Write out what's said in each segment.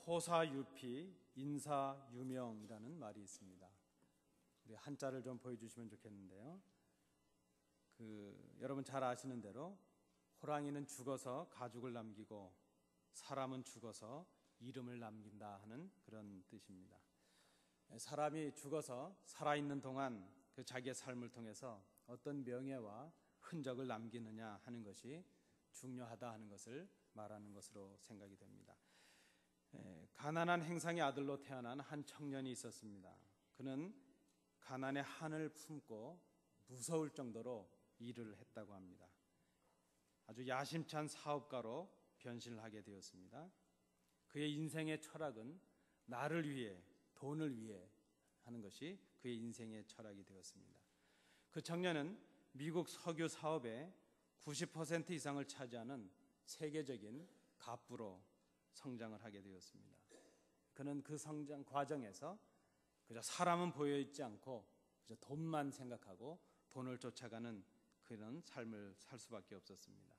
호사유피, 인사유명이라는 말이 있습니다. 우리 한자를 좀 보여주시면 좋겠는데요. 여러분 잘 아시는 대로 호랑이는 죽어서 가죽을 남기고 사람은 죽어서 이름을 남긴다 하는 그런 뜻입니다. 사람이 죽어서 살아있는 동안 그 자기의 삶을 통해서 어떤 명예와 흔적을 남기느냐 하는 것이 중요하다 하는 것을 말하는 것으로 생각이 됩니다. 가난한 행상의 아들로 태어난 한 청년이 있었습니다. 그는 가난의 한을 품고 무서울 정도로 일을 했다고 합니다. 아주 야심찬 사업가로 변신을 하게 되었습니다. 그의 인생의 철학은 나를 위해, 돈을 위해 하는 것이 그의 인생의 철학이 되었습니다. 그 청년은 미국 석유 사업의 90% 이상을 차지하는 세계적인 갑부로 성장을 하게 되었습니다. 그는 그 성장 과정에서 그저 사람은 보여있지 않고 그저 돈만 생각하고 돈을 쫓아가는 그런 삶을 살 수밖에 없었습니다.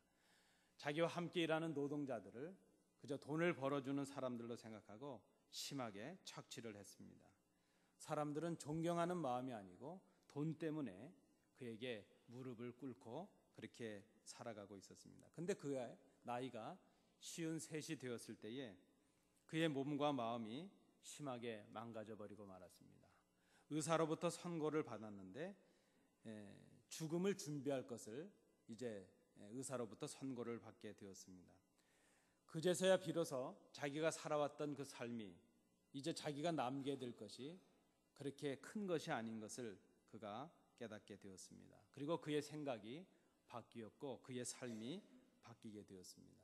자기와 함께 일하는 노동자들을 그저 돈을 벌어주는 사람들로 생각하고 심하게 착취를 했습니다. 사람들은 존경하는 마음이 아니고 돈 때문에 그에게 무릎을 꿇고 그렇게 살아가고 있었습니다. 근데 그의 나이가 53이 되었을 때에 그의 몸과 마음이 심하게 망가져버리고 말았습니다. 의사로부터 선고를 받았는데 죽음을 준비할 것을 이제 의사로부터 선고를 받게 되었습니다. 그제서야 비로소 자기가 살아왔던 그 삶이 이제 자기가 남게 될 것이 그렇게 큰 것이 아닌 것을 그가 깨닫게 되었습니다. 그리고 그의 생각이 바뀌었고 그의 삶이 바뀌게 되었습니다.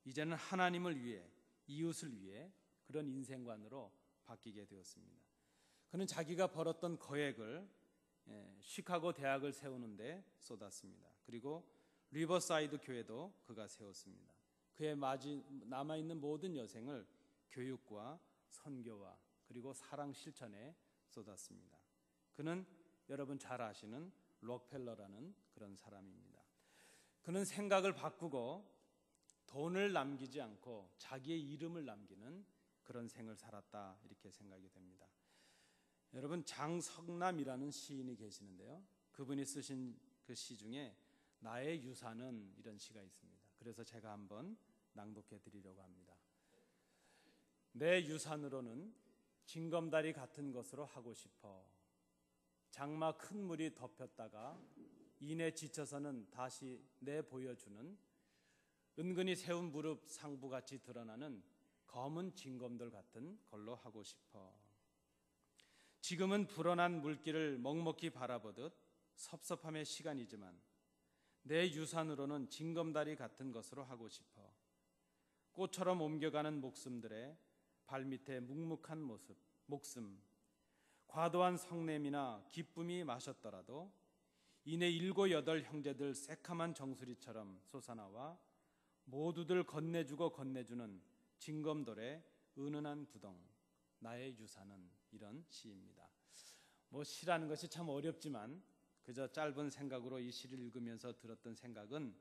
이제는 하나님을 위해, 이웃을 위해 그런 인생관으로 바뀌게 되었습니다. 그는 자기가 벌었던 거액을 시카고 대학을 세우는데 쏟았습니다. 그리고 리버사이드 교회도 그가 세웠습니다. 그의 남아있는 모든 여생을 교육과 선교와 그리고 사랑 실천에 쏟았습니다. 그는 여러분 잘 아시는 록펠러라는 그런 사람입니다. 그는 생각을 바꾸고 돈을 남기지 않고 자기의 이름을 남기는 그런 생을 살았다 이렇게 생각이 됩니다. 여러분 장석남이라는 시인이 계시는데요. 그분이 쓰신 그 시 중에 나의 유산은 이런 시가 있습니다. 그래서 제가 한번 낭독해 드리려고 합니다. 내 유산으로는 징검다리 같은 것으로 하고 싶어. 장마 큰 물이 덮였다가 이내 지쳐서는 다시 내보여주는 은근히 세운 무릎 상부같이 드러나는 검은 징검돌 같은 걸로 하고 싶어. 지금은 불어난 물길을 먹먹히 바라보듯 섭섭함의 시간이지만 내 유산으로는 징검다리 같은 것으로 하고 싶어. 꽃처럼 옮겨가는 목숨들의 발밑에 묵묵한 목숨, 과도한 성냄이나 기쁨이 마셨더라도 이내 7, 8 형제들 새카만 정수리처럼 솟아나와 모두들 건네주고 건네주는 징검돌의 은은한 부동, 나의 유산은 이런 시입니다. 시라는 것이 참 어렵지만 그저 짧은 생각으로 이 시를 읽으면서 들었던 생각은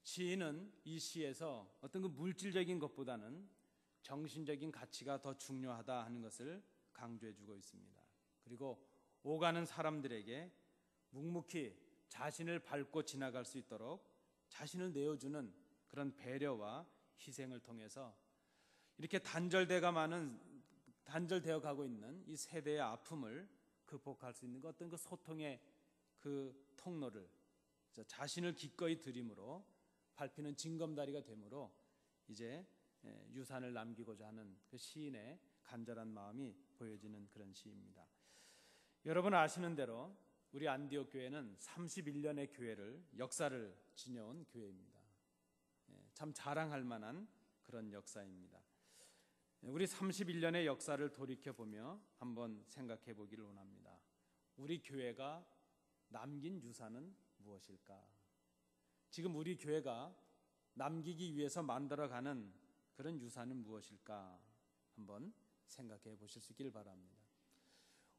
시인은 이 시에서 어떤 그 물질적인 것보다는 정신적인 가치가 더 중요하다 하는 것을 강조해주고 있습니다. 그리고 오가는 사람들에게 묵묵히 자신을 밟고 지나갈 수 있도록 자신을 내어주는 그런 배려와 희생을 통해서 이렇게 단절되어 가고 있는 이 세대의 아픔을 극복할 수 있는 어떤 그 소통의 그 통로를 자신을 기꺼이 드림으로 밟히는 징검다리가 되므로 이제 유산을 남기고자 하는 그 시인의 간절한 마음이 보여지는 그런 시입니다. 여러분 아시는 대로 우리 안디옥 교회는 31년의 교회를 역사를 지녀온 교회입니다. 참 자랑할 만한 그런 역사입니다. 우리 31년의 역사를 돌이켜보며 한번 생각해 보기를 원합니다. 우리 교회가 남긴 유산은 무엇일까? 지금 우리 교회가 남기기 위해서 만들어가는 그런 유산은 무엇일까? 한번 생각해 보실 수 있기를 바랍니다.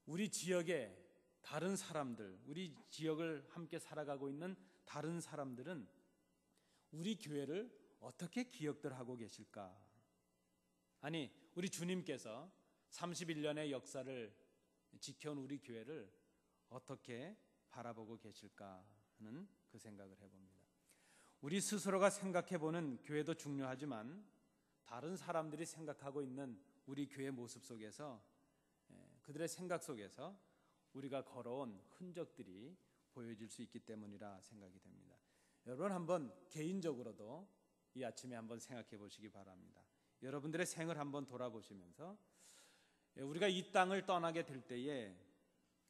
우리 지역의 다른 사람들, 우리 지역을 함께 살아가고 있는 다른 사람들은 우리 교회를 어떻게 기억들 하고 계실까? 아니, 우리 주님께서 31년의 역사를 지켜온 우리 교회를 어떻게 바라보고 계실까 하는 그 생각을 해봅니다. 우리 스스로가 생각해보는 교회도 중요하지만 다른 사람들이 생각하고 있는 우리 교회 모습 속에서, 그들의 생각 속에서 우리가 걸어온 흔적들이 보여질 수 있기 때문이라 생각이 됩니다. 여러분, 한번 개인적으로도 이 아침에 한번 생각해 보시기 바랍니다. 여러분들의 생을 한번 돌아보시면서 우리가 이 땅을 떠나게 될 때에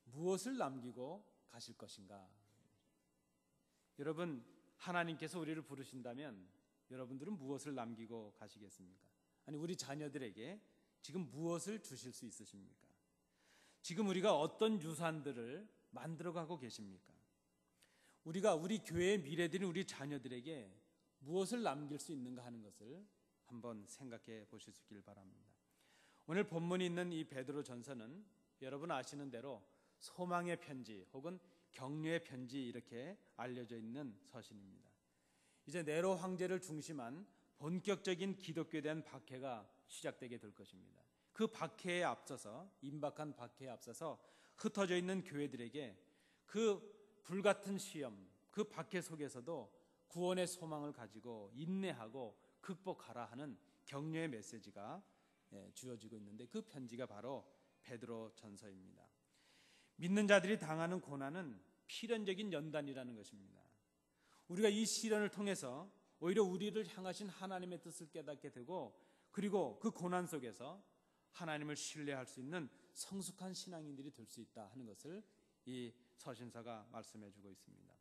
무엇을 남기고 가실 것인가? 여러분, 하나님께서 우리를 부르신다면 여러분들은 무엇을 남기고 가시겠습니까? 아니, 우리 자녀들에게 지금 무엇을 주실 수 있으십니까? 지금 우리가 어떤 유산들을 만들어가고 계십니까? 우리가 우리 교회의 미래들인 우리 자녀들에게 무엇을 남길 수 있는가 하는 것을 한번 생각해 보실 수 있길 바랍니다. 오늘 본문이 있는 이 베드로 전서는 여러분 아시는 대로 소망의 편지 혹은 격려의 편지 이렇게 알려져 있는 서신입니다. 이제 네로 황제를 중심한 본격적인 기독교에 대한 박해가 시작되게 될 것입니다. 그 박해에 앞서서, 임박한 박해에 앞서서 흩어져 있는 교회들에게 그 불같은 시험, 그 박해 속에서도 구원의 소망을 가지고 인내하고 극복하라 하는 격려의 메시지가 주어지고 있는데, 그 편지가 바로 베드로 전서입니다. 믿는 자들이 당하는 고난은 필연적인 연단이라는 것입니다. 우리가 이 시련을 통해서 오히려 우리를 향하신 하나님의 뜻을 깨닫게 되고, 그리고 그 고난 속에서 하나님을 신뢰할 수 있는 성숙한 신앙인들이 될 수 있다 하는 것을 이 서신서가 말씀해 주고 있습니다.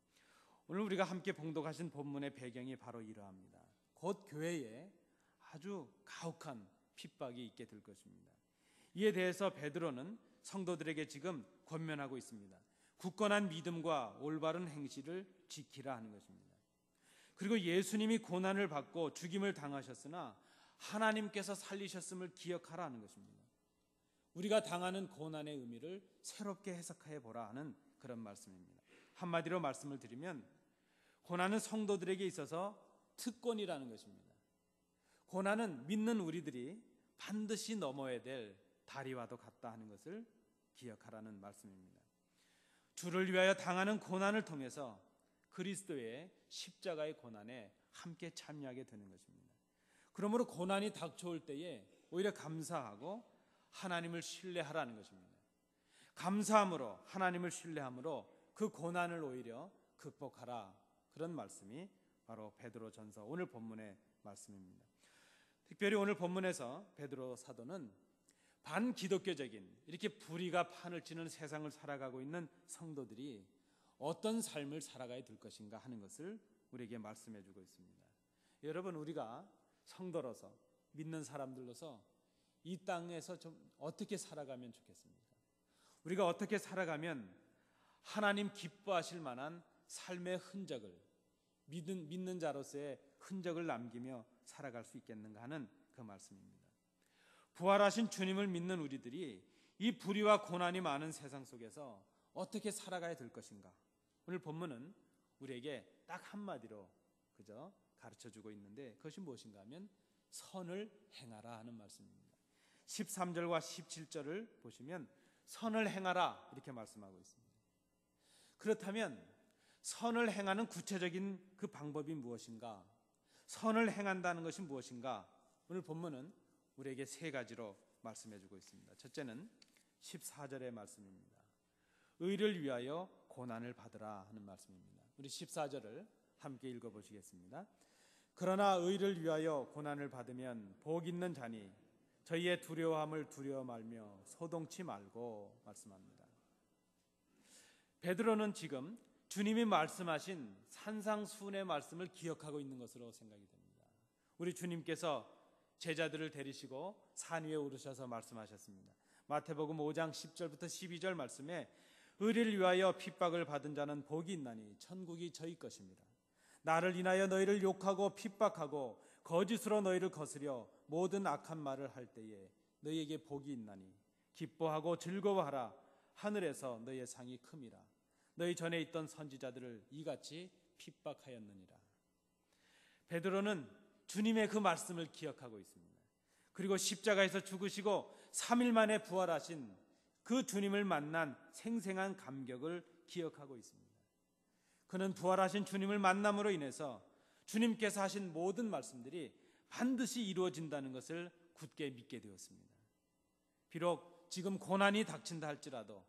오늘 우리가 함께 봉독하신 본문의 배경이 바로 이러합니다. 곧 교회에 아주 가혹한 핍박이 있게 될 것입니다. 이에 대해서 베드로는 성도들에게 지금 권면하고 있습니다. 굳건한 믿음과 올바른 행실을 지키라 하는 것입니다. 그리고 예수님이 고난을 받고 죽임을 당하셨으나 하나님께서 살리셨음을 기억하라 하는 것입니다. 우리가 당하는 고난의 의미를 새롭게 해석해 보라 하는 그런 말씀입니다. 한마디로 말씀을 드리면 고난은 성도들에게 있어서 특권이라는 것입니다. 고난은 믿는 우리들이 반드시 넘어야 될 다리와도 같다 하는 것을 기억하라는 말씀입니다. 주를 위하여 당하는 고난을 통해서 그리스도의 십자가의 고난에 함께 참여하게 되는 것입니다. 그러므로 고난이 닥쳐올 때에 오히려 감사하고 하나님을 신뢰하라는 것입니다. 감사함으로, 하나님을 신뢰함으로 그 고난을 오히려 극복하라, 그런 말씀이 바로 베드로 전서 오늘 본문의 말씀입니다. 특별히 오늘 본문에서 베드로 사도는 반기독교적인, 이렇게 불의가 판을 치는 세상을 살아가고 있는 성도들이 어떤 삶을 살아가야 될 것인가 하는 것을 우리에게 말씀해 주고 있습니다. 여러분, 우리가 성도로서, 믿는 사람들로서 이 땅에서 좀 어떻게 살아가면 좋겠습니까? 우리가 어떻게 살아가면 하나님 기뻐하실 만한 삶의 흔적을, 믿는 자로서의 흔적을 남기며 살아갈 수 있겠는가 하는 그 말씀입니다. 부활하신 주님을 믿는 우리들이 이 불의와 고난이 많은 세상 속에서 어떻게 살아가야 될 것인가? 오늘 본문은 우리에게 딱 한마디로 그저 가르쳐주고 있는데, 그것이 무엇인가 하면 선을 행하라 하는 말씀입니다. 13절과 17절을 보시면 선을 행하라 이렇게 말씀하고 있습니다. 그렇다면 선을 행하는 구체적인 그 방법이 무엇인가? 선을 행한다는 것이 무엇인가? 오늘 본문은 우리에게 세 가지로 말씀해 주고 있습니다. 첫째는 14절의 말씀입니다. 의를 위하여 고난을 받으라 하는 말씀입니다. 우리 14절을 함께 읽어보시겠습니다. 그러나 의를 위하여 고난을 받으면 복 있는 자니 저희의 두려워함을 두려워 말며 소동치 말고 말씀합니다. 베드로는 지금 주님이 말씀하신 산상수훈의 말씀을 기억하고 있는 것으로 생각이 됩니다. 우리 주님께서 제자들을 데리시고 산 위에 오르셔서 말씀하셨습니다. 마태복음 5장 10절부터 12절 말씀에 의를 위하여 핍박을 받은 자는 복이 있나니 천국이 저희 것입니다. 나를 인하여 너희를 욕하고 핍박하고 거짓으로 너희를 거스려 모든 악한 말을 할 때에 너희에게 복이 있나니 기뻐하고 즐거워하라. 하늘에서 너희의 상이 큼이라. 너희 전에 있던 선지자들을 이같이 핍박하였느니라. 베드로는 주님의 그 말씀을 기억하고 있습니다. 그리고 십자가에서 죽으시고 3일 만에 부활하신 그 주님을 만난 생생한 감격을 기억하고 있습니다. 그는 부활하신 주님을 만남으로 인해서 주님께서 하신 모든 말씀들이 반드시 이루어진다는 것을 굳게 믿게 되었습니다. 비록 지금 고난이 닥친다 할지라도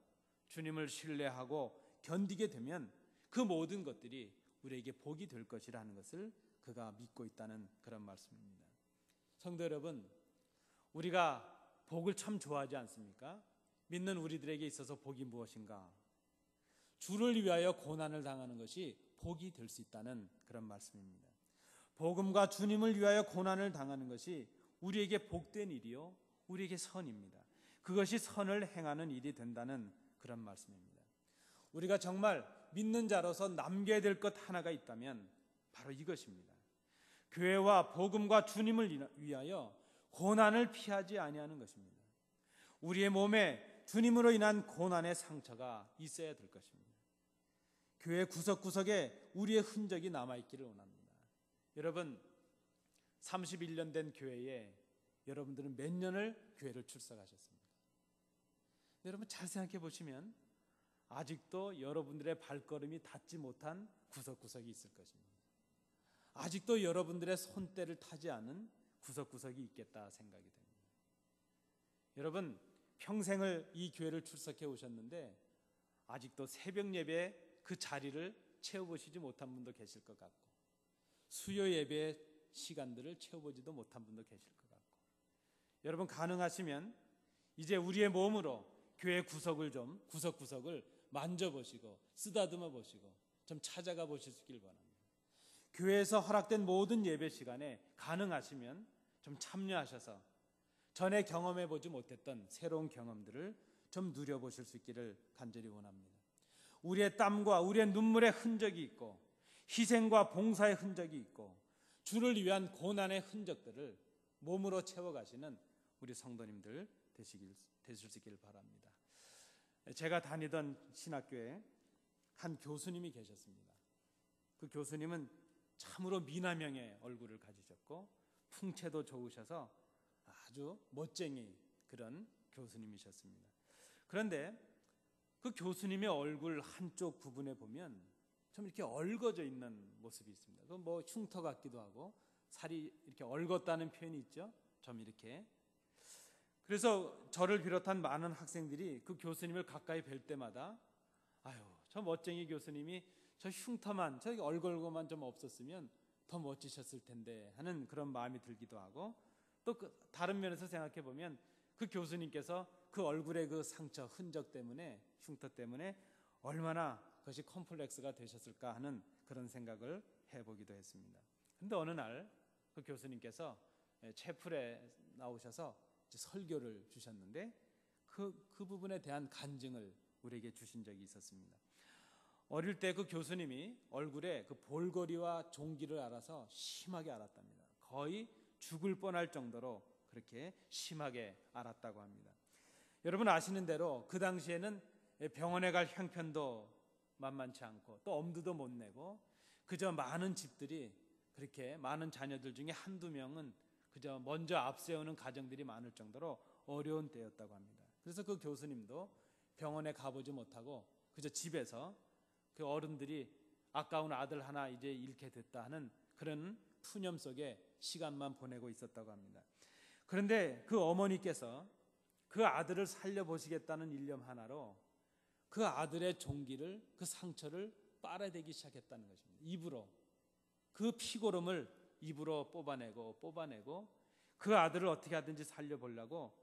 주님을 신뢰하고 견디게 되면 그 모든 것들이 우리에게 복이 될 것이라는 것을 그가 믿고 있다는 그런 말씀입니다. 성도 여러분, 우리가 복을 참 좋아하지 않습니까? 믿는 우리들에게 있어서 복이 무엇인가? 주를 위하여 고난을 당하는 것이 복이 될 수 있다는 그런 말씀입니다. 복음과 주님을 위하여 고난을 당하는 것이 우리에게 복된 일이요, 우리에게 선입니다. 그것이 선을 행하는 일이 된다는 그런 말씀입니다. 우리가 정말 믿는 자로서 남겨야 될 것 하나가 있다면 바로 이것입니다. 교회와 복음과 주님을 위하여 고난을 피하지 아니하는 것입니다. 우리의 몸에 주님으로 인한 고난의 상처가 있어야 될 것입니다. 교회 구석구석에 우리의 흔적이 남아있기를 원합니다. 여러분, 31년 된 교회에 여러분들은 몇 년을 교회를 출석하셨습니까? 여러분 잘 생각해 보시면 아직도 여러분들의 발걸음이 닿지 못한 구석구석이 있을 것입니다. 아직도 여러분들의 손때를 타지 않은 구석구석이 있겠다 생각이 됩니다. 여러분, 평생을 이 교회를 출석해 오셨는데 아직도 새벽 예배 그 자리를 채워보시지 못한 분도 계실 것 같고, 수요 예배의 시간들을 채워보지도 못한 분도 계실 것 같고, 여러분 가능하시면 이제 우리의 몸으로 교회 구석구석을 만져보시고 쓰다듬어 보시고 좀 찾아가 보실 수 있길 바랍니다. 교회에서 허락된 모든 예배 시간에 가능하시면 좀 참여하셔서 전에 경험해 보지 못했던 새로운 경험들을 좀 누려보실 수 있기를 간절히 원합니다. 우리의 땀과 우리의 눈물의 흔적이 있고 희생과 봉사의 흔적이 있고 주를 위한 고난의 흔적들을 몸으로 채워가시는 우리 성도님들 되실 수 있기를 바랍니다. 제가 다니던 신학교에 한 교수님이 계셨습니다. 그 교수님은 참으로 미남형의 얼굴을 가지셨고 풍채도 좋으셔서 아주 멋쟁이 그런 교수님이셨습니다. 그런데 그 교수님의 얼굴 한쪽 부분에 보면 좀 이렇게 얽어져 있는 모습이 있습니다. 그 뭐 흉터 같기도 하고 살이 이렇게 얽었다는 표현이 있죠. 좀 이렇게. 그래서 저를 비롯한 많은 학생들이 그 교수님을 가까이 뵐 때마다 아유, 저 멋쟁이 교수님이 저 흉터만, 저 얼굴만 좀 없었으면 더 멋지셨을 텐데 하는 그런 마음이 들기도 하고, 또 그 다른 면에서 생각해 보면 그 교수님께서 그 얼굴의 그 상처, 흔적 때문에, 흉터 때문에 얼마나 그것이 컴플렉스가 되셨을까 하는 그런 생각을 해보기도 했습니다. 그런데 어느 날 그 교수님께서 채플에 나오셔서 설교를 주셨는데 그 부분에 대한 간증을 우리에게 주신 적이 있었습니다. 어릴 때 그 교수님이 얼굴에 그 볼거리와 종기를 알아서 심하게 알았답니다. 거의 죽을 뻔할 정도로 그렇게 심하게 알았다고 합니다. 여러분 아시는 대로 그 당시에는 병원에 갈 형편도 만만치 않고 또 엄두도 못 내고 그저 많은 집들이 그렇게 많은 자녀들 중에 한두 명은 그저 먼저 앞세우는 가정들이 많을 정도로 어려운 때였다고 합니다. 그래서 그 교수님도 병원에 가보지 못하고 그저 집에서 그 어른들이 아까운 아들 하나 이제 잃게 됐다 하는 그런 푸념 속에 시간만 보내고 있었다고 합니다. 그런데 그 어머니께서 그 아들을 살려보시겠다는 일념 하나로 그 아들의 종기를, 그 상처를 빨아대기 시작했다는 것입니다. 입으로 그 피고름을 입으로 뽑아내고 그 아들을 어떻게 하든지 살려보려고,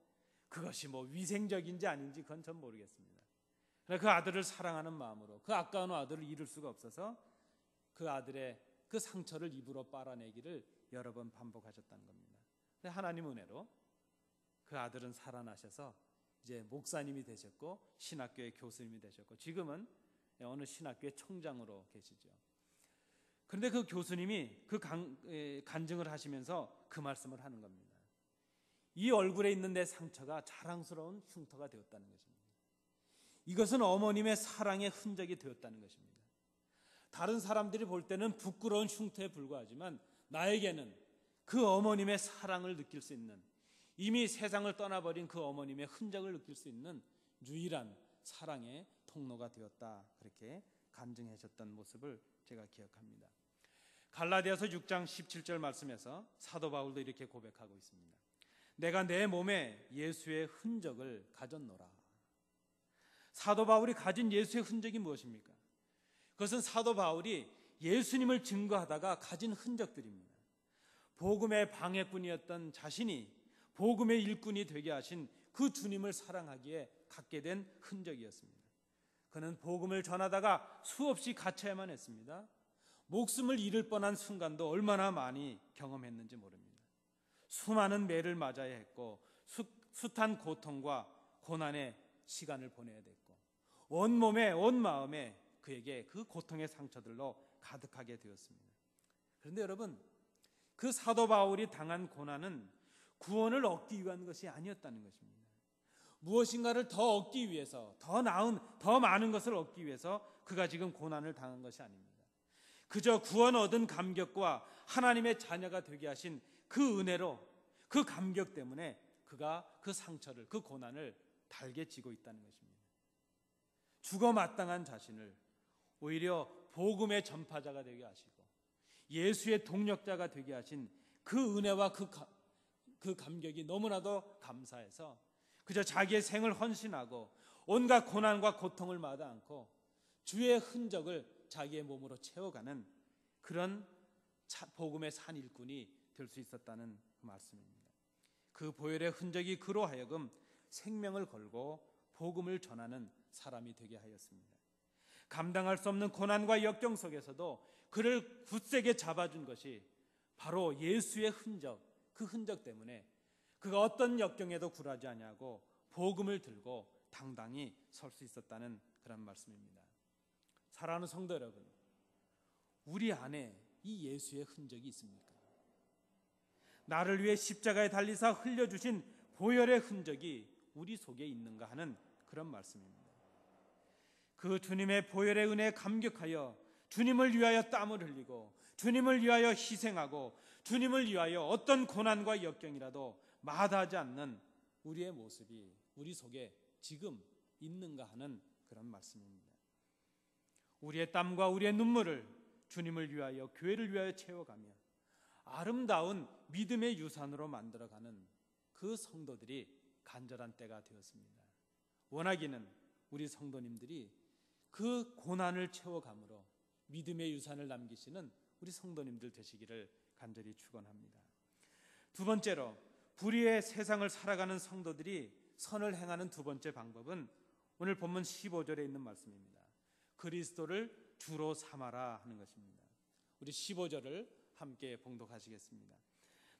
그것이 뭐 위생적인지 아닌지 그건 전 모르겠습니다. 그 아들을 사랑하는 마음으로 그 아까운 아들을 잃을 수가 없어서 그 아들의 그 상처를 입으로 빨아내기를 여러 번 반복하셨다는 겁니다. 근데 하나님 은혜로 그 아들은 살아나셔서 이제 목사님이 되셨고 신학교의 교수님이 되셨고 지금은 어느 신학교의 총장으로 계시죠. 그런데 그 교수님이 그 간증을 하시면서 그 말씀을 하는 겁니다. 이 얼굴에 있는 내 상처가 자랑스러운 흉터가 되었다는 것입니다. 이것은 어머님의 사랑의 흔적이 되었다는 것입니다. 다른 사람들이 볼 때는 부끄러운 흉터에 불과하지만 나에게는 그 어머님의 사랑을 느낄 수 있는, 이미 세상을 떠나버린 그 어머님의 흔적을 느낄 수 있는 유일한 사랑의 통로가 되었다. 그렇게 간증하셨던 모습을 제가 기억합니다. 갈라디아서 6장 17절 말씀에서 사도 바울도 이렇게 고백하고 있습니다. 내가 내 몸에 예수의 흔적을 가졌노라. 사도 바울이 가진 예수의 흔적이 무엇입니까? 그것은 사도 바울이 예수님을 증거하다가 가진 흔적들입니다. 복음의 방해꾼이었던 자신이 복음의 일꾼이 되게 하신 그 주님을 사랑하기에 갖게 된 흔적이었습니다. 그는 복음을 전하다가 수없이 갇혀야만 했습니다. 목숨을 잃을 뻔한 순간도 얼마나 많이 경험했는지 모릅니다. 수많은 매를 맞아야 했고 숱한 고통과 고난의 시간을 보내야 됐고 온몸에 온 마음에 그에게 그 고통의 상처들로 가득하게 되었습니다. 그런데 여러분, 그 사도 바울이 당한 고난은 구원을 얻기 위한 것이 아니었다는 것입니다. 무엇인가를 더 얻기 위해서, 더 나은, 더 많은 것을 얻기 위해서 그가 지금 고난을 당한 것이 아닙니다. 그저 구원 얻은 감격과 하나님의 자녀가 되게 하신 그 은혜로, 그 감격 때문에 그가 그 상처를, 그 고난을 달게 지고 있다는 것입니다. 죽어 마땅한 자신을 오히려 복음의 전파자가 되게 하시고 예수의 동력자가 되게 하신 그 은혜와 그 감격이 너무나도 감사해서 그저 자기의 생을 헌신하고 온갖 고난과 고통을 마다 않고 주의 흔적을 자기의 몸으로 채워가는 그런 복음의 산 일꾼이 될 수 있었다는 그 말씀입니다. 그 보혈의 흔적이 그로 하여금 생명을 걸고 복음을 전하는 사람이 되게 하였습니다. 감당할 수 없는 고난과 역경 속에서도 그를 굳세게 잡아준 것이 바로 예수의 흔적, 그 흔적 때문에 그가 어떤 역경에도 굴하지 아니하고 복음을 들고 당당히 설 수 있었다는 그런 말씀입니다. 사랑하는 성도 여러분, 우리 안에 이 예수의 흔적이 있습니까? 나를 위해 십자가에 달리사 흘려주신 보혈의 흔적이 우리 속에 있는가 하는 그런 말씀입니다. 그 주님의 보혈의 은혜에 감격하여 주님을 위하여 땀을 흘리고 주님을 위하여 희생하고 주님을 위하여 어떤 고난과 역경이라도 마다하지 않는 우리의 모습이 우리 속에 지금 있는가 하는 그런 말씀입니다. 우리의 땀과 우리의 눈물을 주님을 위하여, 교회를 위하여 채워가며 아름다운 믿음의 유산으로 만들어가는 그 성도들이 간절한 때가 되었습니다. 원하기는 우리 성도님들이 그 고난을 채워감으로 믿음의 유산을 남기시는 우리 성도님들 되시기를 간절히 축원합니다. 두 번째로, 불의의 세상을 살아가는 성도들이 선을 행하는 두 번째 방법은 오늘 본문 15절에 있는 말씀입니다. 그리스도를 주로 삼아라 하는 것입니다. 우리 15절을 함께 봉독하시겠습니다.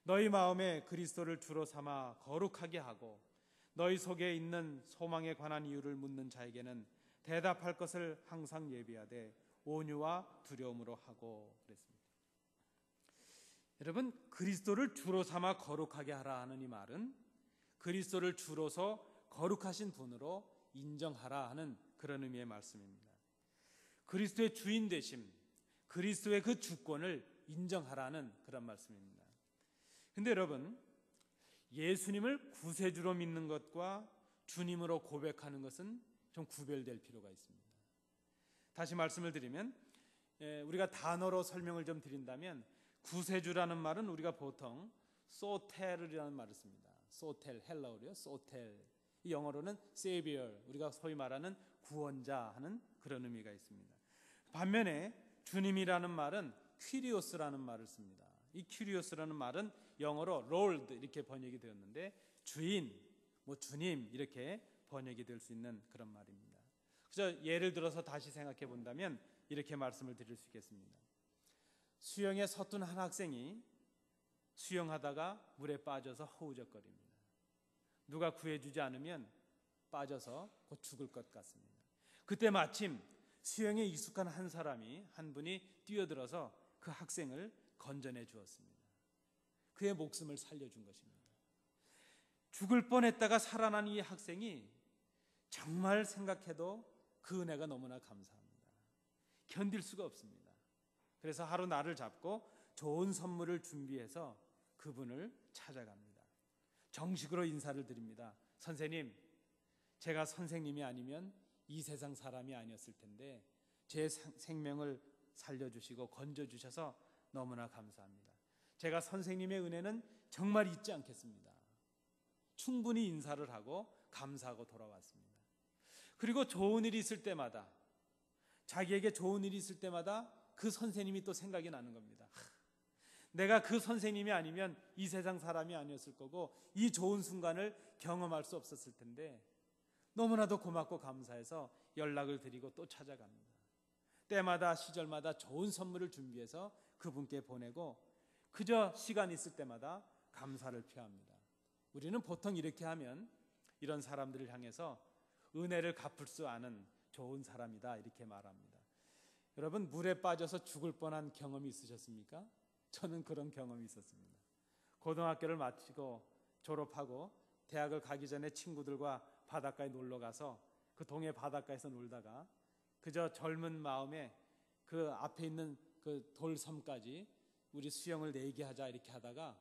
너희 마음에 그리스도를 주로 삼아 거룩하게 하고 너희 속에 있는 소망에 관한 이유를 묻는 자에게는 대답할 것을 항상 예비하되 온유와 두려움으로 하고 그랬습니다. 여러분, 그리스도를 주로 삼아 거룩하게 하라 하는 이 말은 그리스도를 주로서 거룩하신 분으로 인정하라 하는 그런 의미의 말씀입니다. 그리스도의 주인 되심, 그리스도의 그 주권을 인정하라는 그런 말씀입니다. 근데 여러분, 예수님을 구세주로 믿는 것과 주님으로 고백하는 것은 좀 구별될 필요가 있습니다. 다시 말씀을 드리면, 우리가 단어로 설명을 좀 드린다면 구세주라는 말은 우리가 보통 소텔이라는 말을 씁니다. 소텔, 헬라어로요. 소텔. 이 영어로는 Savior, 우리가 소위 말하는 구원자 하는 그런 의미가 있습니다. 반면에 주님이라는 말은 퀴리오스라는 말을 씁니다. 이 퀴리오스라는 말은 영어로 Lord 이렇게 번역이 되었는데 주인, 주님 이렇게 번역이 될 수 있는 그런 말입니다. 그래서 예를 들어서 다시 생각해 본다면 이렇게 말씀을 드릴 수 있겠습니다. 수영에 서툰 한 학생이 수영하다가 물에 빠져서 허우적거립니다. 누가 구해주지 않으면 빠져서 곧 죽을 것 같습니다. 그때 마침 수영에 익숙한 한 분이 뛰어들어서 그 학생을 건져내 주었습니다. 그의 목숨을 살려준 것입니다. 죽을 뻔했다가 살아난 이 학생이 정말 생각해도 그 은혜가 너무나 감사합니다. 견딜 수가 없습니다. 그래서 하루 날을 잡고 좋은 선물을 준비해서 그분을 찾아갑니다. 정식으로 인사를 드립니다. 선생님, 제가 선생님이 아니면 이 세상 사람이 아니었을 텐데 제 생명을 살려주시고 건져주셔서 너무나 감사합니다. 제가 선생님의 은혜는 정말 잊지 않겠습니다. 충분히 인사를 하고 감사하고 돌아왔습니다. 그리고 좋은 일이 있을 때마다, 자기에게 좋은 일이 있을 때마다 그 선생님이 또 생각이 나는 겁니다. 내가 그 선생님이 아니면 이 세상 사람이 아니었을 거고 이 좋은 순간을 경험할 수 없었을 텐데 너무나도 고맙고 감사해서 연락을 드리고 또 찾아갑니다. 때마다 시절마다 좋은 선물을 준비해서 그분께 보내고 그저 시간 있을 때마다 감사를 표합니다. 우리는 보통 이렇게 하면 이런 사람들을 향해서 은혜를 갚을 수 아는 좋은 사람이다 이렇게 말합니다. 여러분, 물에 빠져서 죽을 뻔한 경험이 있으셨습니까? 저는 그런 경험이 있었습니다. 고등학교를 마치고 졸업하고 대학을 가기 전에 친구들과 바닷가에 놀러 가서 그 동해 바닷가에서 놀다가 그저 젊은 마음에 그 앞에 있는 그 돌섬까지 우리 수영을 4개 하자 이렇게 하다가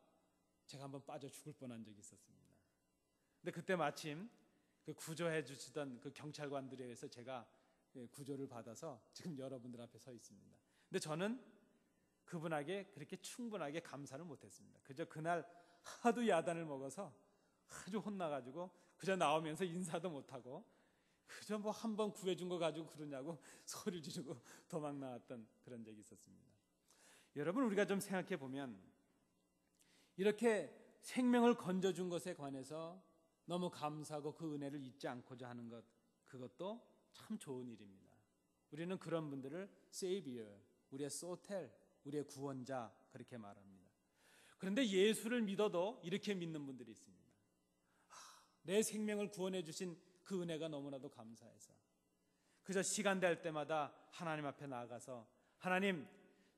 제가 한번 빠져 죽을 뻔한 적이 있었습니다. 근데 그때 마침 그 구조해 주시던 그 경찰관들에 의해서 제가 구조를 받아서 지금 여러분들 앞에 서 있습니다. 근데 저는 그분에게 그렇게 충분하게 감사를 못했습니다. 그저 그날 하도 야단을 먹어서 아주 혼나가지고 그저 나오면서 인사도 못하고 그저 뭐 한 번 구해준 거 가지고 그러냐고 소리 지르고 도망 나왔던 그런 적이 있었습니다. 여러분, 우리가 좀 생각해 보면 이렇게 생명을 건져준 것에 관해서 너무 감사하고 그 은혜를 잊지 않고자 하는 것, 그것도 참 좋은 일입니다. 우리는 그런 분들을 Savior, 우리의 소텔, 우리의 구원자 그렇게 말합니다. 그런데 예수를 믿어도 이렇게 믿는 분들이 있습니다. 내 생명을 구원해 주신 그 은혜가 너무나도 감사해서 그저 시간 될 때마다 하나님 앞에 나아가서 하나님,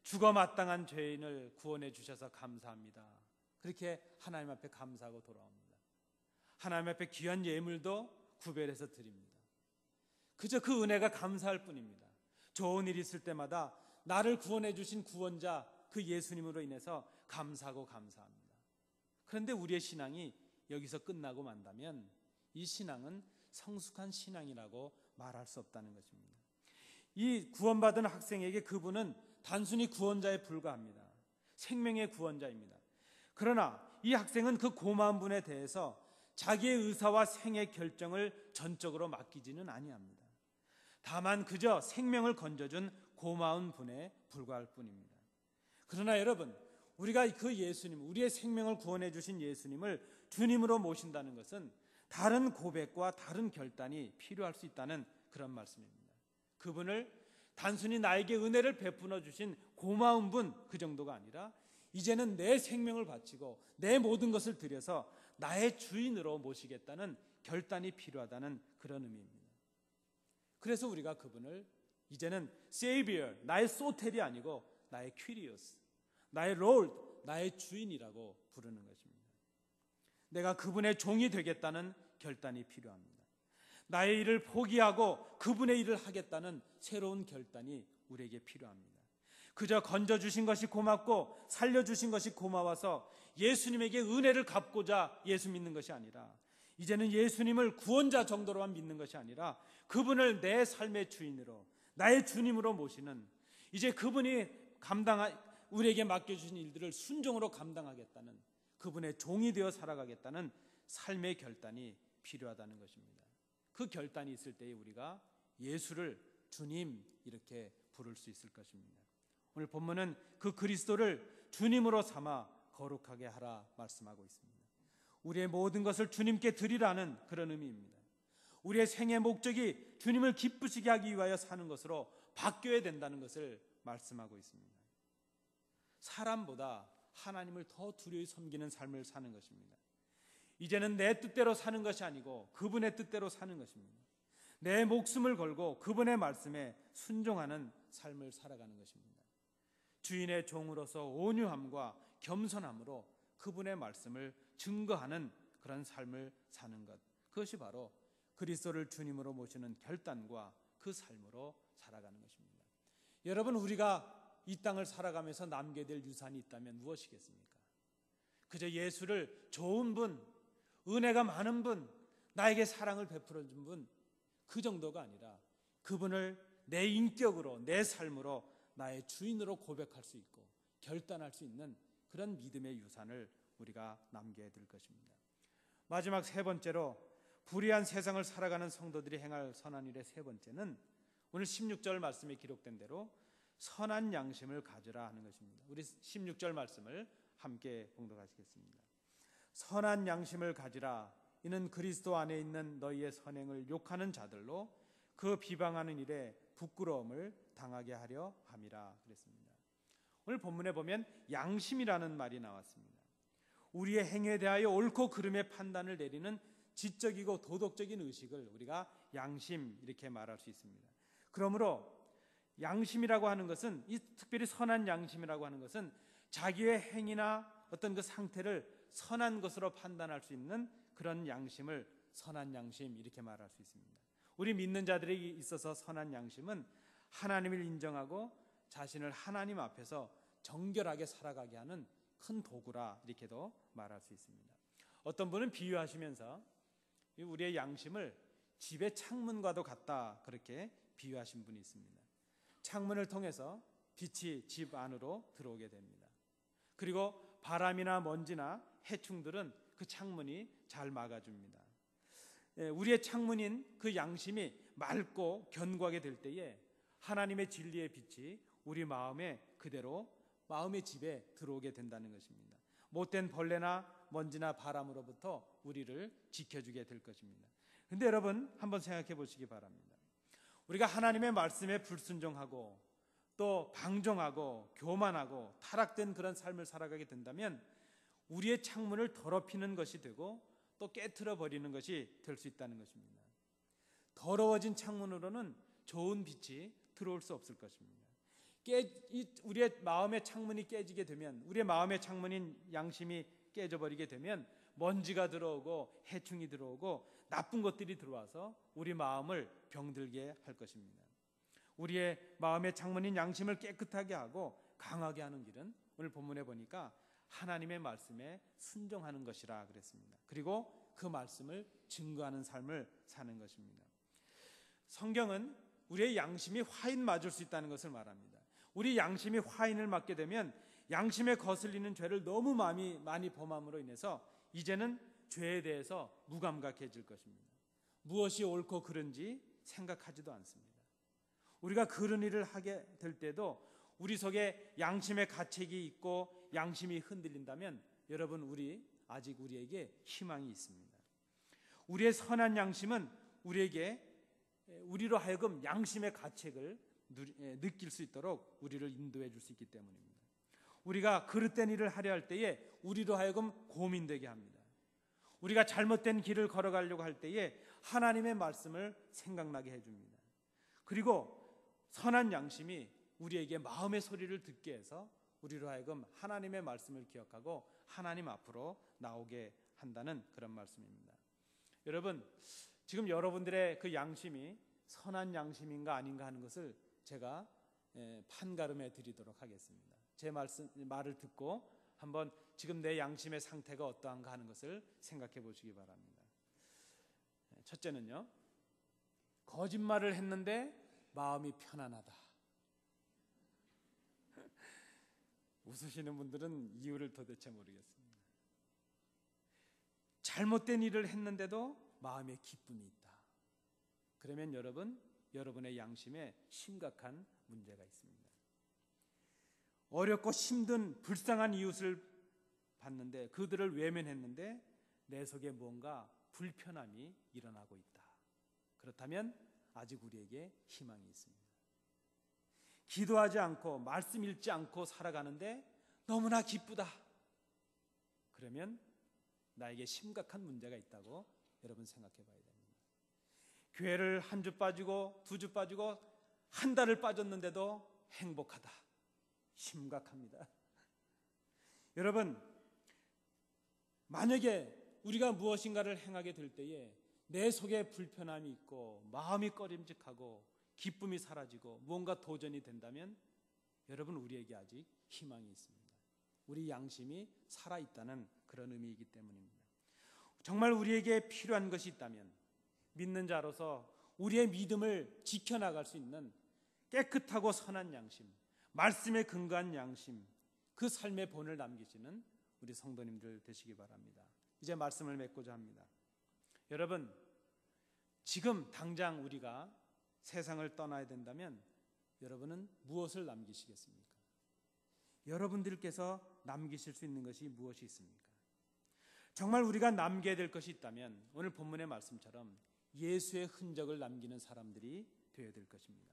죽어 마땅한 죄인을 구원해 주셔서 감사합니다. 그렇게 하나님 앞에 감사하고 돌아옵니다. 하나님 앞에 귀한 예물도 구별해서 드립니다. 그저 그 은혜가 감사할 뿐입니다. 좋은 일이 있을 때마다 나를 구원해 주신 구원자 그 예수님으로 인해서 감사하고 감사합니다. 그런데 우리의 신앙이 여기서 끝나고 만다면 이 신앙은 성숙한 신앙이라고 말할 수 없다는 것입니다. 이 구원받은 학생에게 그분은 단순히 구원자에 불과합니다. 생명의 구원자입니다. 그러나 이 학생은 그 고마운 분에 대해서 자기의 의사와 생의 결정을 전적으로 맡기지는 아니합니다. 다만 그저 생명을 건져준 고마운 분에 불과할 뿐입니다. 그러나 여러분, 우리가 그 예수님, 우리의 생명을 구원해 주신 예수님을 주님으로 모신다는 것은 다른 고백과 다른 결단이 필요할 수 있다는 그런 말씀입니다. 그분을 단순히 나에게 은혜를 베풀어 주신 고마운 분, 그 정도가 아니라 이제는 내 생명을 바치고 내 모든 것을 들여서 나의 주인으로 모시겠다는 결단이 필요하다는 그런 의미입니다. 그래서 우리가 그분을 이제는 Savior, 나의 소텔이 아니고 나의 퀴리오스, 나의 롤드, 나의 주인이라고 부르는 것입니다. 내가 그분의 종이 되겠다는 결단이 필요합니다. 나의 일을 포기하고 그분의 일을 하겠다는 새로운 결단이 우리에게 필요합니다. 그저 건져주신 것이 고맙고 살려주신 것이 고마워서 예수님에게 은혜를 갚고자 예수 믿는 것이 아니라 이제는 예수님을 구원자 정도로만 믿는 것이 아니라 그분을 내 삶의 주인으로 나의 주님으로 모시는, 이제 그분이 우리에게 맡겨주신 일들을 순종으로 감당하겠다는, 그분의 종이 되어 살아가겠다는 삶의 결단이 필요하다는 것입니다. 그 결단이 있을 때에 우리가 예수를 주님 이렇게 부를 수 있을 것입니다. 오늘 본문은 그 그리스도를 주님으로 삼아 거룩하게 하라 말씀하고 있습니다. 우리의 모든 것을 주님께 드리라는 그런 의미입니다. 우리의 생의 목적이 주님을 기쁘시게 하기 위하여 사는 것으로 바뀌어야 된다는 것을 말씀하고 있습니다. 사람보다 하나님을 더 두려이 섬기는 삶을 사는 것입니다. 이제는 내 뜻대로 사는 것이 아니고 그분의 뜻대로 사는 것입니다. 내 목숨을 걸고 그분의 말씀에 순종하는 삶을 살아가는 것입니다. 주인의 종으로서 온유함과 겸손함으로 그분의 말씀을 증거하는 그런 삶을 사는 것, 그것이 바로 그리스도를 주님으로 모시는 결단과 그 삶으로 살아가는 것입니다. 여러분, 우리가 이 땅을 살아가면서 남게 될 유산이 있다면 무엇이겠습니까? 그저 예수를 좋은 분, 은혜가 많은 분, 나에게 사랑을 베풀어 준 분, 그 정도가 아니라 그분을 내 인격으로, 내 삶으로 나의 주인으로 고백할 수 있고 결단할 수 있는 그런 믿음의 유산을 우리가 남겨야 될 것입니다. 마지막 세 번째로 불의한 세상을 살아가는 성도들이 행할 선한 일의 세 번째는 오늘 16절 말씀에 기록된 대로 선한 양심을 가져라 하는 것입니다. 우리 16절 말씀을 함께 봉독하시겠습니다. 선한 양심을 가지라. 이는 그리스도 안에 있는 너희의 선행을 욕하는 자들로 그 비방하는 일에 부끄러움을 당하게 하려 함이라 그랬습니다. 오늘 본문에 보면 양심이라는 말이 나왔습니다. 우리의 행위에 대하여 옳고 그름의 판단을 내리는 지적이고 도덕적인 의식을 우리가 양심 이렇게 말할 수 있습니다. 그러므로 양심이라고 하는 것은, 이 특별히 선한 양심이라고 하는 것은 자기의 행위나 어떤 그 상태를 선한 것으로 판단할 수 있는 그런 양심을 선한 양심 이렇게 말할 수 있습니다. 우리 믿는 자들에게 있어서 선한 양심은 하나님을 인정하고 자신을 하나님 앞에서 정결하게 살아가게 하는 큰 도구라 이렇게도 말할 수 있습니다. 어떤 분은 비유하시면서 우리의 양심을 집의 창문과도 같다 그렇게 비유하신 분이 있습니다. 창문을 통해서 빛이 집 안으로 들어오게 됩니다. 그리고 바람이나 먼지나 해충들은 그 창문이 잘 막아줍니다. 우리의 창문인 그 양심이 맑고 견고하게 될 때에 하나님의 진리의 빛이 우리 마음에 그대로 마음의 집에 들어오게 된다는 것입니다. 못된 벌레나 먼지나 바람으로부터 우리를 지켜주게 될 것입니다. 그런데 여러분 한번 생각해 보시기 바랍니다. 우리가 하나님의 말씀에 불순종하고 또 방종하고 교만하고 타락된 그런 삶을 살아가게 된다면 우리의 창문을 더럽히는 것이 되고 또 깨트려 버리는 것이 될 수 있다는 것입니다. 더러워진 창문으로는 좋은 빛이 들어올 수 없을 것입니다. 우리의 마음의 창문이 깨지게 되면, 우리의 마음의 창문인 양심이 깨져버리게 되면 먼지가 들어오고 해충이 들어오고 나쁜 것들이 들어와서 우리 마음을 병들게 할 것입니다. 우리의 마음의 창문인 양심을 깨끗하게 하고 강하게 하는 길은 오늘 본문에 보니까 하나님의 말씀에 순종하는 것이라 그랬습니다. 그리고 그 말씀을 증거하는 삶을 사는 것입니다. 성경은 우리의 양심이 화인 맞을 수 있다는 것을 말합니다. 우리 양심이 화인을 맞게 되면 양심에 거슬리는 죄를 너무 많이 범함으로 인해서 이제는 죄에 대해서 무감각해질 것입니다. 무엇이 옳고 그른지 생각하지도 않습니다. 우리가 그런 일을 하게 될 때도 우리 속에 양심의 가책이 있고 양심이 흔들린다면 여러분 아직 우리에게 희망이 있습니다. 우리의 선한 양심은 우리로 하여금 양심의 가책을 느낄 수 있도록 우리를 인도해 줄 수 있기 때문입니다. 우리가 그릇된 일을 하려 할 때에 우리로 하여금 고민되게 합니다. 우리가 잘못된 길을 걸어가려고 할 때에 하나님의 말씀을 생각나게 해줍니다. 그리고 선한 양심이 우리에게 마음의 소리를 듣게 해서 우리로 하여금 하나님의 말씀을 기억하고 하나님 앞으로 나오게 한다는 그런 말씀입니다. 여러분, 지금 여러분들의 그 양심이 선한 양심인가 아닌가 하는 것을 제가 판가름해 드리도록 하겠습니다. 제 말을 듣고 한번 지금 내 양심의 상태가 어떠한가 하는 것을 생각해 보시기 바랍니다. 첫째는요, 거짓말을 했는데 마음이 편안하다. 웃으시는 분들은 이유를 도대체 모르겠습니다. 잘못된 일을 했는데도 마음에 기쁨이 있다. 그러면 여러분의 양심에 심각한 문제가 있습니다. 어렵고 힘든 불쌍한 이웃을 봤는데 그들을 외면했는데 내 속에 뭔가 불편함이 일어나고 있다. 그렇다면 아직 우리에게 희망이 있습니다. 기도하지 않고 말씀 읽지 않고 살아가는데 너무나 기쁘다. 그러면 나에게 심각한 문제가 있다고 여러분 생각해 봐야 됩니다. 교회를 한 주 빠지고 두 주 빠지고 한 달을 빠졌는데도 행복하다. 심각합니다. 여러분, 만약에 우리가 무엇인가를 행하게 될 때에 내 속에 불편함이 있고 마음이 꺼림직하고 기쁨이 사라지고 무언가 도전이 된다면 여러분, 우리에게 아직 희망이 있습니다. 우리 양심이 살아있다는 그런 의미이기 때문입니다. 정말 우리에게 필요한 것이 있다면 믿는 자로서 우리의 믿음을 지켜나갈 수 있는 깨끗하고 선한 양심, 말씀에 근거한 양심, 그 삶의 본을 남기시는 우리 성도님들 되시기 바랍니다. 이제 말씀을 맺고자 합니다. 여러분, 지금 당장 우리가 세상을 떠나야 된다면 여러분은 무엇을 남기시겠습니까? 여러분들께서 남기실 수 있는 것이 무엇이 있습니까? 정말 우리가 남겨야 될 것이 있다면 오늘 본문의 말씀처럼 예수의 흔적을 남기는 사람들이 되어야 될 것입니다.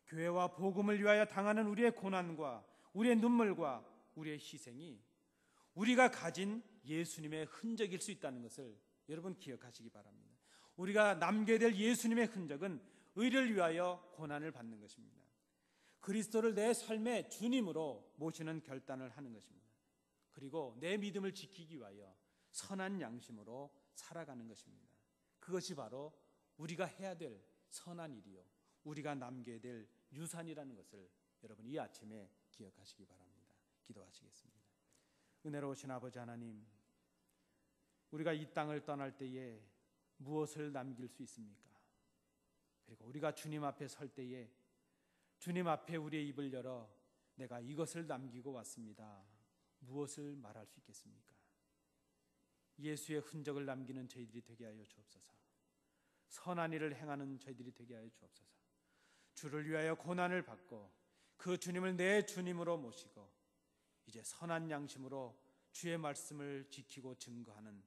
교회와 복음을 위하여 당하는 우리의 고난과 우리의 눈물과 우리의 희생이 우리가 가진 예수님의 흔적일 수 있다는 것을 여러분 기억하시기 바랍니다. 우리가 남겨야 될 예수님의 흔적은 의를 위하여 고난을 받는 것입니다. 그리스도를 내 삶의 주님으로 모시는 결단을 하는 것입니다. 그리고 내 믿음을 지키기 위하여 선한 양심으로 살아가는 것입니다. 그것이 바로 우리가 해야 될 선한 일이요, 우리가 남겨야 될 유산이라는 것을 여러분 이 아침에 기억하시기 바랍니다. 기도하시겠습니다. 은혜로우신 아버지 하나님, 우리가 이 땅을 떠날 때에 무엇을 남길 수 있습니까? 그리고 우리가 주님 앞에 설 때에 주님 앞에 우리의 입을 열어 내가 이것을 남기고 왔습니다, 무엇을 말할 수 있겠습니까? 예수의 흔적을 남기는 저희들이 되게 하여 주옵소서. 선한 일을 행하는 저희들이 되게 하여 주옵소서. 주를 위하여 고난을 받고 그 주님을 내 주님으로 모시고 이제 선한 양심으로 주의 말씀을 지키고 증거하는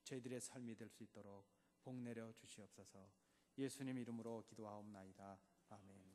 저희들의 삶이 될 수 있도록 복 내려 주시옵소서. 예수님 이름으로 기도하옵나이다. 아멘.